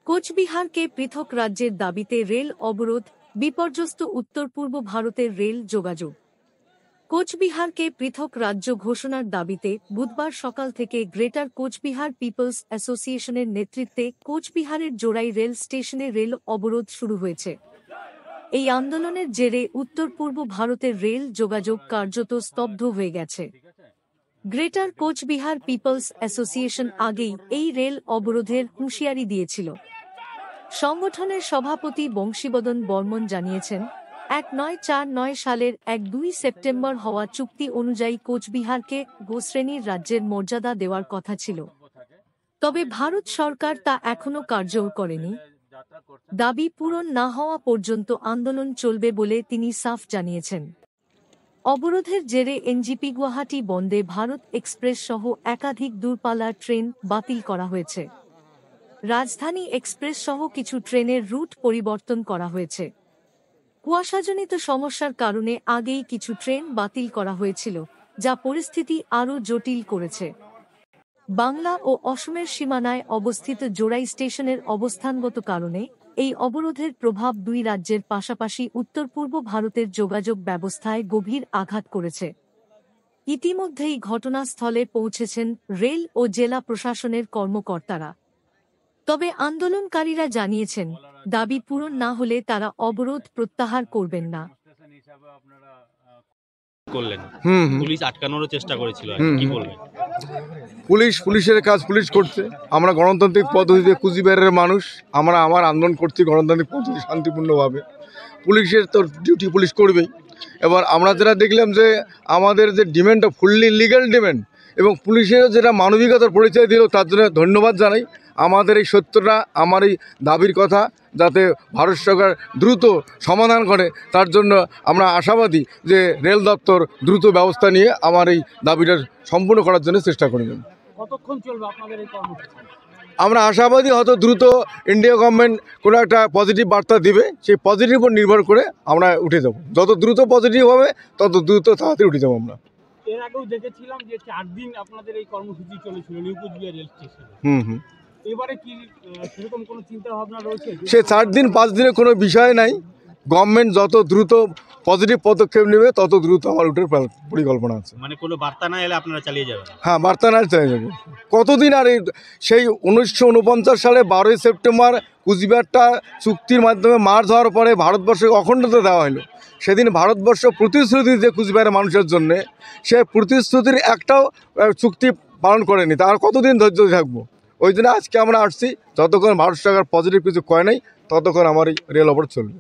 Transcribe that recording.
কোচবিহারকে পৃথক রাজ্যের দাবিতে রেল অবরোধ, বিপর্যস্ত উত্তর পূর্ব ভারতের রেল যোগাযোগ। কোচবিহারকে পৃথক রাজ্য ঘোষণার দাবিতে বুধবার সকাল থেকে গ্রেটার কোচবিহার পিপলস অ্যাসোসিয়েশনের নেতৃত্বে কোচবিহারের জোড়াই রেল স্টেশনে রেল অবরোধ শুরু হয়েছে। এই আন্দোলনের জেরে উত্তর পূর্ব ভারতের রেল যোগাযোগ কার্যত স্তব্ধ হয়ে গেছে। গ্রেটার কোচবিহার পিপলস অ্যাসোসিয়েশন আগেই এই রেল অবরোধের হুঁশিয়ারি দিয়েছিল। সংগঠনের সভাপতি বংশীবদন বর্মন জানিয়েছেন, 1949 সালের 1-2 সেপ্টেম্বর হওয়া চুক্তি অনুযায়ী কোচবিহারকে গো-শ্রেণীর রাজ্যের মর্যাদা দেওয়ার কথা ছিল, তবে ভারত সরকার তা এখনও কার্যকর করেনি। দাবি পূরণ না হওয়া পর্যন্ত আন্দোলন চলবে বলে তিনি সাফ জানিয়েছেন। অবরোধের জেরে এনজিপি গুয়াহাটি বন্দে ভারত এক্সপ্রেস সহ একাধিক দূরপাল্লার ট্রেন বাতিল করা হয়েছে। রাজধানী এক্সপ্রেস সহ কিছু ট্রেনের রুট পরিবর্তন করা হয়েছে। কুয়াশাজনিত সমস্যার কারণে আগেই কিছু ট্রেন বাতিল করা হয়েছিল, যা পরিস্থিতি আরও জটিল করেছে। বাংলা ও অসমের সীমানায় অবস্থিত জোড়াই স্টেশনের অবস্থানগত কারণে এই অবরোধের প্রভাব দুই রাজ্যের পাশাপাশি উত্তর পূর্ব ভারতের যোগাযোগ ব্যবস্থায় গভীর আঘাত করেছে। ইতিমধ্যেই ঘটনাস্থলে পৌঁছেছেন রেল ও জেলা প্রশাসনের কর্মকর্তারা। তবে আন্দোলনকারীরা জানিয়েছেন, দাবি পূরণ না হলে তারা অবরোধ প্রত্যাহার করবেন না। পুলিশ আটকানোর চেষ্টা করেছিল, কি বলবেন? পুলিশের কাজ পুলিশ করছে। আমরা গণতান্ত্রিক পদ্ধতিতে কুচবিহারের মানুষ, আমরা আমার আন্দোলন করছি গণতান্ত্রিক পদ্ধতি শান্তিপূর্ণভাবে। পুলিশের তো ডিউটি পুলিশ করবেই। এবার আমরা যেটা দেখলাম যে আমাদের যে ডিমান্ডটা ফুললি লিগ্যাল ডিমান্ড এবং পুলিশের যেটা মানবিকতার পরিচয় দিল, তার জন্য ধন্যবাদ জানাই। আমাদের এই সত্যটা, আমার এই দাবির কথা যাতে ভারত সরকার দ্রুত সমাধান করে, তার জন্য আমরা আশাবাদী যে রেল দপ্তর দ্রুত ব্যবস্থা নিয়ে আমার এই দাবিটা সম্পূর্ণ করার জন্য চেষ্টা করবেন। কতক্ষণ চলবে আপনাদের এই কর্মসূচি? আমরা আশাবাদী হয়তো দ্রুত ইন্ডিয়া গভর্নমেন্ট কোনো একটা পজিটিভ বার্তা দিবে, সেই পজিটিভ উপর নির্ভর করে আমরা উঠে যাব। যত দ্রুত পজিটিভ হবে তত দ্রুত তাড়াতাড়ি উঠে যাবো আমরা। এর আগেও দেখেছিলাম যে 4 দিন আপনাদের এই কর্মসূচি চলেছিল নিউ কোচবিহার রেল স্টেশনে। এবারে কি সেরকম কোনো চিন্তা ভাবনা রয়েছে? সে 4 দিন 5 দিনের কোনো বিষয় নাই। গভর্নমেন্ট যত দ্রুত পজিটিভ পদক্ষেপ নেবে তত দ্রুত আমার উঠার পরিকল্পনা আছে। মানে কোনো বার্তা না এলে আপনারা চালিয়ে যাবেন? হ্যাঁ, বার্তা না চালিয়ে যাবো। কতদিন আর সেই 1949 সালে 12ই সেপ্টেম্বর কুচবিহারটা চুক্তির মাধ্যমে মার্চ হওয়ার পরে ভারতবর্ষকে অখণ্ডতা দেওয়া হলো। সেদিন ভারতবর্ষ প্রতিশ্রুতি যে কুচবিহারের মানুষের জন্যে, সে প্রতিশ্রুতির একটাও চুক্তি পালন করেনি। তার কতদিন ধৈর্য থাকবো? ওই জন্য আজকে আমরা আসছি, যতক্ষণ ভারত সরকার পজিটিভ কিছু কয় নাই ততক্ষণ আমার এই রেল অবরোধ চলবে।